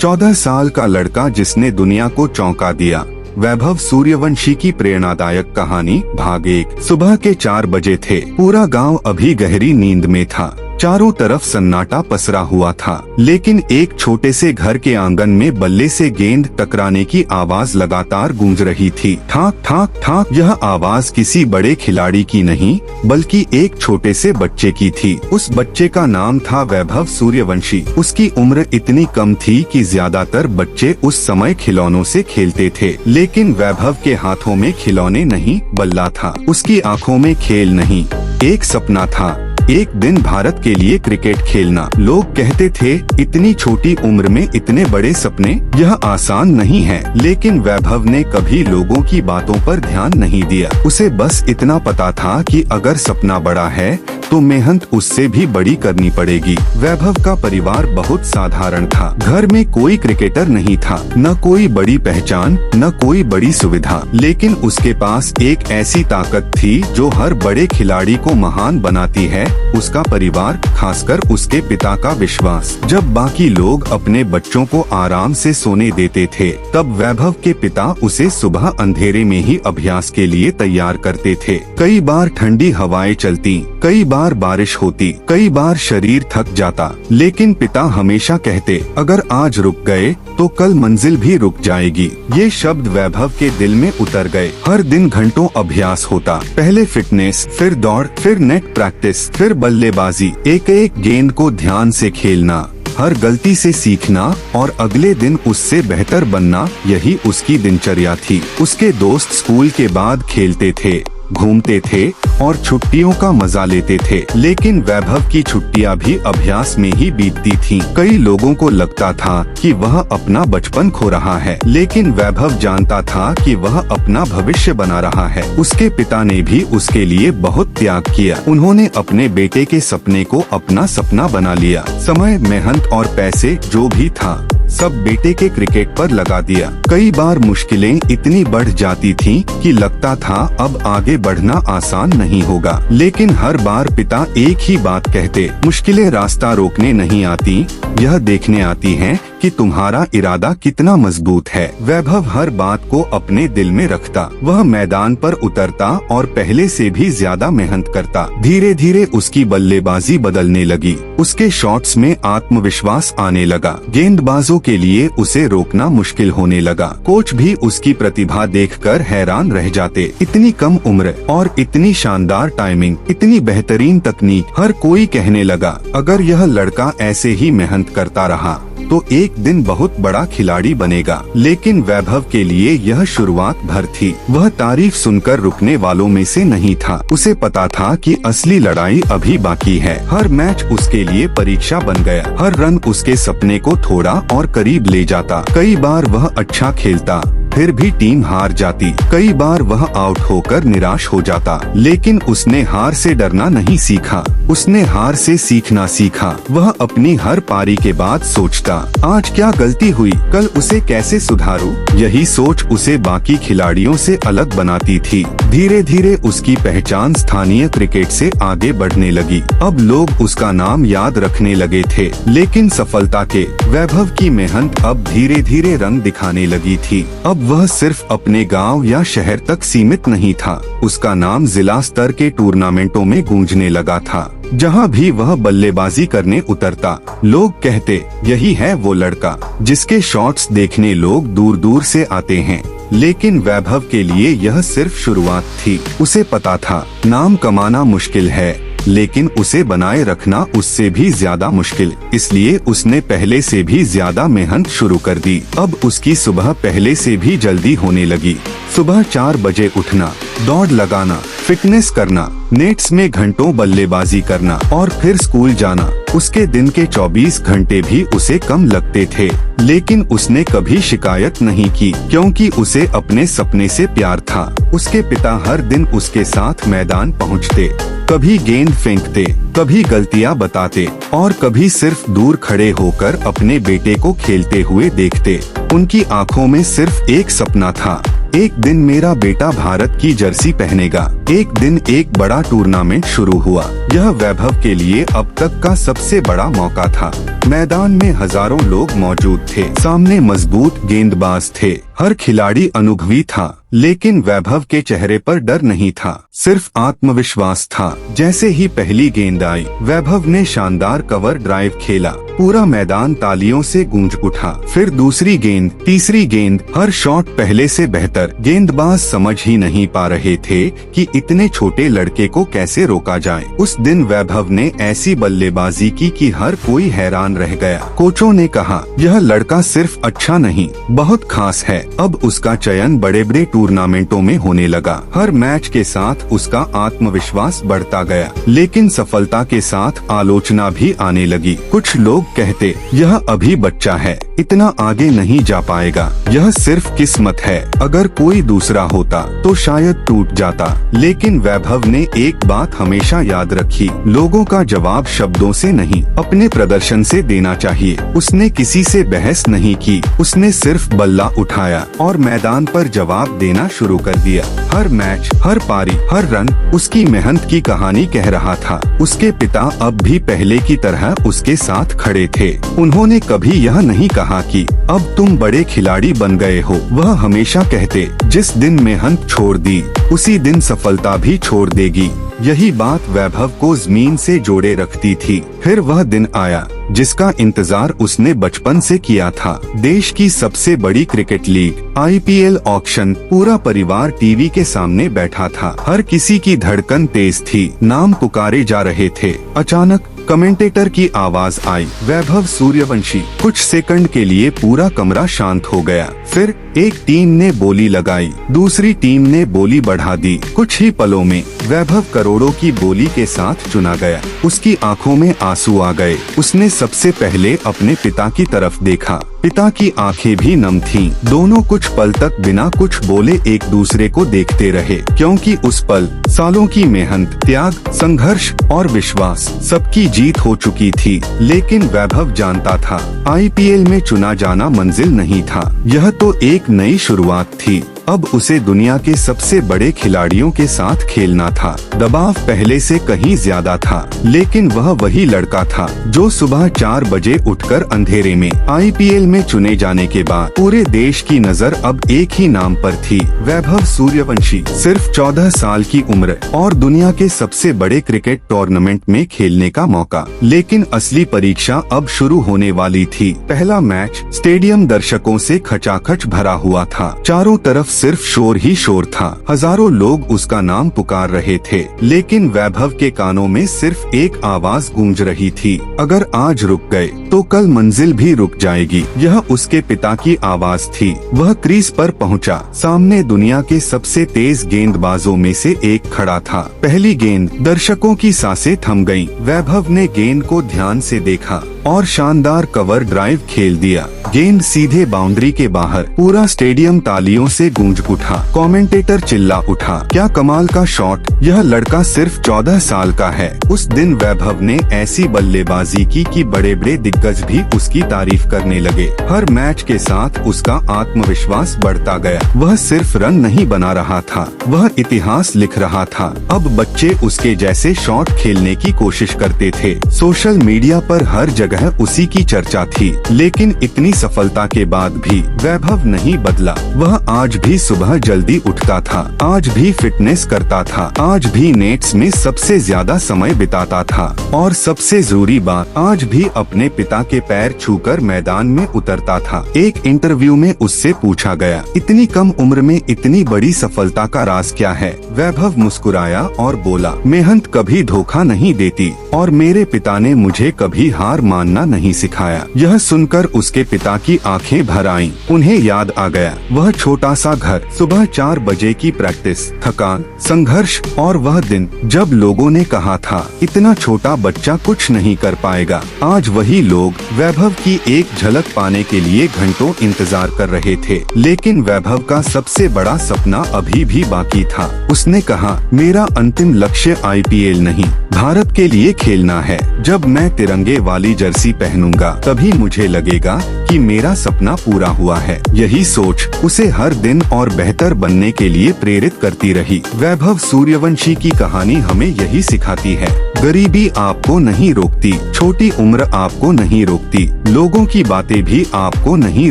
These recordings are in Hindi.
14 साल का लड़का जिसने दुनिया को चौंका दिया। वैभव सूर्यवंशी की प्रेरणादायक कहानी भाग 1। सुबह के 4 बजे थे। पूरा गांव अभी गहरी नींद में था। चारों तरफ सन्नाटा पसरा हुआ था, लेकिन एक छोटे से घर के आंगन में बल्ले से गेंद टकराने की आवाज लगातार गूंज रही थी। ठाक ठाक ठाक। यह आवाज किसी बड़े खिलाड़ी की नहीं, बल्कि एक छोटे से बच्चे की थी। उस बच्चे का नाम था वैभव सूर्यवंशी। उसकी उम्र इतनी कम थी कि ज्यादातर बच्चे उस समय खिलौनों से खेलते थे, लेकिन वैभव के हाथों में खिलौने नहीं, बल्ला था। उसकी आंखों में खेल नहीं, एक सपना था। एक दिन भारत के लिए क्रिकेट खेलना। लोग कहते थे इतनी छोटी उम्र में इतने बड़े सपने, यह आसान नहीं है। लेकिन वैभव ने कभी लोगों की बातों पर ध्यान नहीं दिया। उसे बस इतना पता था कि अगर सपना बड़ा है तो मेहनत उससे भी बड़ी करनी पड़ेगी। वैभव का परिवार बहुत साधारण था। घर में कोई क्रिकेटर नहीं था, न कोई बड़ी पहचान, न कोई बड़ी सुविधा, लेकिन उसके पास एक ऐसी ताकत थी जो हर बड़े खिलाड़ी को महान बनाती है, उसका परिवार, खासकर उसके पिता का विश्वास। जब बाकी लोग अपने बच्चों को आराम से सोने देते थे, तब वैभव के पिता उसे सुबह अंधेरे में ही अभ्यास के लिए तैयार करते थे। कई बार ठंडी हवाएं चलती, कई बार बारिश होती, कई बार शरीर थक जाता, लेकिन पिता हमेशा कहते, अगर आज रुक गए तो कल मंजिल भी रुक जाएगी। ये शब्द वैभव के दिल में उतर गए। हर दिन घंटों अभ्यास होता। पहले फिटनेस, फिर दौड़, फिर नेट प्रैक्टिस, फिर बल्लेबाजी। एक एक गेंद को ध्यान से खेलना, हर गलती से सीखना और अगले दिन उससे बेहतर बनना, यही उसकी दिनचर्या थी। उसके दोस्त स्कूल के बाद खेलते थे, घूमते थे और छुट्टियों का मजा लेते थे, लेकिन वैभव की छुट्टियां भी अभ्यास में ही बीतती थीं। कई लोगों को लगता था कि वह अपना बचपन खो रहा है, लेकिन वैभव जानता था कि वह अपना भविष्य बना रहा है। उसके पिता ने भी उसके लिए बहुत त्याग किया। उन्होंने अपने बेटे के सपने को अपना सपना बना लिया। समय, मेहनत और पैसे जो भी था, सब बेटे के क्रिकेट पर लगा दिया। कई बार मुश्किलें इतनी बढ़ जाती थीं कि लगता था अब आगे बढ़ना आसान नहीं होगा, लेकिन हर बार पिता एक ही बात कहते, मुश्किलें रास्ता रोकने नहीं आती, यह देखने आती हैं कि तुम्हारा इरादा कितना मजबूत है। वैभव हर बात को अपने दिल में रखता। वह मैदान पर उतरता और पहले से भी ज्यादा मेहनत करता। धीरे धीरे उसकी बल्लेबाजी बदलने लगी। उसके शॉट्स में आत्मविश्वास आने लगा। गेंदबाजों के लिए उसे रोकना मुश्किल होने लगा। कोच भी उसकी प्रतिभा देखकर हैरान रह जाते। इतनी कम उम्र और इतनी शानदार टाइमिंग, इतनी बेहतरीन तकनीक। हर कोई कहने लगा, अगर यह लड़का ऐसे ही मेहनत करता रहा तो एक दिन बहुत बड़ा खिलाड़ी बनेगा। लेकिन वैभव के लिए यह शुरुआत भर थी। वह तारीफ सुनकर रुकने वालों में से नहीं था। उसे पता था कि असली लड़ाई अभी बाकी है। हर मैच उसके लिए परीक्षा बन गया। हर रन उसके सपने को थोड़ा और करीब ले जाता। कई बार वह अच्छा खेलता, फिर भी टीम हार जाती। कई बार वह आउट होकर निराश हो जाता, लेकिन उसने हार से डरना नहीं सीखा। उसने हार से सीखना सीखा। वह अपनी हर पारी के बाद सोचता, आज क्या गलती हुई, कल उसे कैसे सुधारूं। यही सोच उसे बाकी खिलाड़ियों से अलग बनाती थी। धीरे धीरे उसकी पहचान स्थानीय क्रिकेट से आगे बढ़ने लगी। अब लोग उसका नाम याद रखने लगे थे, लेकिन सफलता के वैभव की मेहनत अब धीरे धीरे रंग दिखाने लगी थी। अब वह सिर्फ अपने गांव या शहर तक सीमित नहीं था। उसका नाम जिला स्तर के टूर्नामेंटों में गूंजने लगा था। जहां भी वह बल्लेबाजी करने उतरता, लोग कहते, यही है वो लड़का जिसके शॉट्स देखने लोग दूर दूर से आते हैं। लेकिन वैभव के लिए यह सिर्फ शुरुआत थी। उसे पता था नाम कमाना मुश्किल है, लेकिन उसे बनाए रखना उससे भी ज्यादा मुश्किल। इसलिए उसने पहले से भी ज्यादा मेहनत शुरू कर दी। अब उसकी सुबह पहले से भी जल्दी होने लगी। सुबह 4 बजे उठना, दौड़ लगाना, फिटनेस करना, नेट्स में घंटों बल्लेबाजी करना और फिर स्कूल जाना। उसके दिन के 24 घंटे भी उसे कम लगते थे, लेकिन उसने कभी शिकायत नहीं की, क्योंकि उसे अपने सपने से प्यार था। उसके पिता हर दिन उसके साथ मैदान पहुंचते, कभी गेंद फेंकते, कभी गलतियां बताते और कभी सिर्फ दूर खड़े होकर अपने बेटे को खेलते हुए देखते। उनकी आंखों में सिर्फ एक सपना था, एक दिन मेरा बेटा भारत की जर्सी पहनेगा। एक दिन एक बड़ा टूर्नामेंट शुरू हुआ। यह वैभव के लिए अब तक का सबसे बड़ा मौका था। मैदान में हजारों लोग मौजूद थे। सामने मजबूत गेंदबाज थे। हर खिलाड़ी अनुभवी था, लेकिन वैभव के चेहरे पर डर नहीं था, सिर्फ आत्मविश्वास था। जैसे ही पहली गेंद आई, वैभव ने शानदार कवर ड्राइव खेला। पूरा मैदान तालियों से गूंज उठा। फिर दूसरी गेंद, तीसरी गेंद, हर शॉट पहले से बेहतर। गेंदबाज समझ ही नहीं पा रहे थे कि इतने छोटे लड़के को कैसे रोका जाए। उस दिन वैभव ने ऐसी बल्लेबाजी की कि हर कोई हैरान रह गया। कोचों ने कहा, यह लड़का सिर्फ अच्छा नहीं, बहुत खास है। अब उसका चयन बड़े बड़े टूर्नामेंटों में होने लगा। हर मैच के साथ उसका आत्मविश्वास बढ़ता गया, लेकिन सफलता के साथ आलोचना भी आने लगी। कुछ लोग कहते, यह अभी बच्चा है, इतना आगे नहीं जा पाएगा, यह सिर्फ किस्मत है, अगर कोई दूसरा होता तो शायद टूट जाता। लेकिन वैभव ने एक बात हमेशा याद रखी, लोगों का जवाब शब्दों से नहीं, अपने प्रदर्शन से देना चाहिए। उसने किसी से बहस नहीं की, उसने सिर्फ बल्ला उठाया और मैदान पर जवाब देना शुरू कर दिया। हर मैच, हर पारी, हर रन उसकी मेहनत की कहानी कह रहा था। उसके पिता अब भी पहले की तरह उसके साथ खड़े थे। उन्होंने कभी यह नहीं कहा कि अब तुम बड़े खिलाड़ी बन गए हो। वह हमेशा कहते, जिस दिन मेहनत छोड़ दी, उसी दिन सफलता भी छोड़ देगी। यही बात वैभव को जमीन से जोड़े रखती थी। फिर वह दिन आया जिसका इंतजार उसने बचपन से किया था। देश की सबसे बड़ी क्रिकेट लीग IPL ऑक्शन। पूरा परिवार टीवी के सामने बैठा था। हर किसी की धड़कन तेज थी, नाम पुकारे जा रहे थे। अचानक कमेंटेटर की आवाज आई, वैभव सूर्यवंशी। कुछ सेकंड के लिए पूरा कमरा शांत हो गया। फिर एक टीम ने बोली लगाई, दूसरी टीम ने बोली बढ़ा दी। कुछ ही पलों में वैभव करोड़ों की बोली के साथ चुना गया। उसकी आंखों में आंसू आ गए। उसने सबसे पहले अपने पिता की तरफ देखा। पिता की आंखें भी नम थीं। दोनों कुछ पल तक बिना कुछ बोले एक दूसरे को देखते रहे, क्योंकि उस पल सालों की मेहनत, त्याग, संघर्ष और विश्वास सबकी जीत हो चुकी थी। लेकिन वैभव जानता था, IPL में चुना जाना मंजिल नहीं था, यह तो एक नई शुरुआत थी। अब उसे दुनिया के सबसे बड़े खिलाड़ियों के साथ खेलना था। दबाव पहले से कहीं ज्यादा था, लेकिन वह वही लड़का था जो सुबह 4 बजे उठकर अंधेरे में IPL में चुने जाने के बाद पूरे देश की नजर अब एक ही नाम पर थी, वैभव सूर्यवंशी। सिर्फ 14 साल की उम्र और दुनिया के सबसे बड़े क्रिकेट टूर्नामेंट में खेलने का मौका। लेकिन असली परीक्षा अब शुरू होने वाली थी। पहला मैच स्टेडियम दर्शकों से खचाखच भरा हुआ था। चारों तरफ सिर्फ शोर ही शोर था। हजारों लोग उसका नाम पुकार रहे थे, लेकिन वैभव के कानों में सिर्फ एक आवाज गूंज रही थी, अगर आज रुक गए तो कल मंजिल भी रुक जाएगी। यह उसके पिता की आवाज थी। वह क्रीज पर पहुंचा। सामने दुनिया के सबसे तेज गेंदबाजों में से एक खड़ा था। पहली गेंद, दर्शकों की सांसें थम गईं। वैभव ने गेंद को ध्यान से देखा और शानदार कवर ड्राइव खेल दिया। गेंद सीधे बाउंड्री के बाहर। पूरा स्टेडियम तालियों से गूंज उठा। कमेंटेटर चिल्ला उठा, क्या कमाल का शॉट, यह लड़का सिर्फ 14 साल का है। उस दिन वैभव ने ऐसी बल्लेबाजी की कि बड़े बड़े दिग्गज भी उसकी तारीफ करने लगे। हर मैच के साथ उसका आत्मविश्वास बढ़ता गया। वह सिर्फ रन नहीं बना रहा था, वह इतिहास लिख रहा था। अब बच्चे उसके जैसे शॉट खेलने की कोशिश करते थे। सोशल मीडिया पर हर जगह उसी की चर्चा थी। लेकिन इतनी सफलता के बाद भी वैभव नहीं बदला। वह आज भी सुबह जल्दी उठता था, आज भी फिटनेस करता था, आज भी नेट्स में सबसे ज्यादा समय बिताता था और सबसे जरूरी बात, आज भी अपने पिता के पैर छूकर मैदान में उतरता था। एक इंटरव्यू में उससे पूछा गया, इतनी कम उम्र में इतनी बड़ी सफलता का राज क्या है? वैभव मुस्कुराया और बोला, मेहनत कभी धोखा नहीं देती और मेरे पिता ने मुझे कभी हार मानना नहीं सिखाया। यह सुनकर उसके पिता की आंखें भर आईं। उन्हें याद आ गया वह छोटा सा घर, सुबह 4 बजे की प्रैक्टिस, थकान, संघर्ष और वह दिन जब लोगों ने कहा था इतना छोटा बच्चा कुछ नहीं कर पाएगा। आज वही लोग वैभव की एक झलक पाने के लिए घंटों इंतजार कर रहे थे। लेकिन वैभव का सबसे बड़ा सपना अभी भी बाकी था। उसने कहा, मेरा अंतिम लक्ष्य IPL नहीं, भारत के लिए खेलना है। जब मैं तिरंगे वाली जर्सी जर्सी पहनूंगा, तभी मुझे लगेगा कि मेरा सपना पूरा हुआ है। यही सोच उसे हर दिन और बेहतर बनने के लिए प्रेरित करती रही। वैभव सूर्यवंशी की कहानी हमें यही सिखाती है, गरीबी आपको नहीं रोकती, छोटी उम्र आपको नहीं रोकती, लोगों की बातें भी आपको नहीं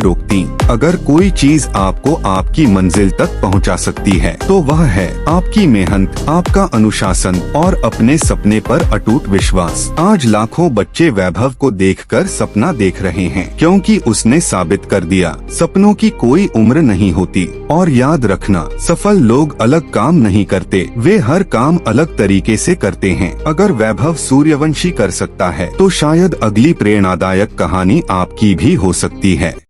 रोकती। अगर कोई चीज आपको आपकी मंजिल तक पहुंचा सकती है तो वह है आपकी मेहनत, आपका अनुशासन और अपने सपने पर अटूट विश्वास। आज लाखों बच्चे वैभव को देखकर सपना देख रहे हैं, क्योंकि उसने साबित कर दिया सपनों की कोई उम्र नहीं होती। और याद रखना, सफल लोग अलग काम नहीं करते, वे हर काम अलग तरीके से करते हैं। अगर वैभव सूर्यवंशी कर सकता है तो शायद अगली प्रेरणादायक कहानी आपकी भी हो सकती है।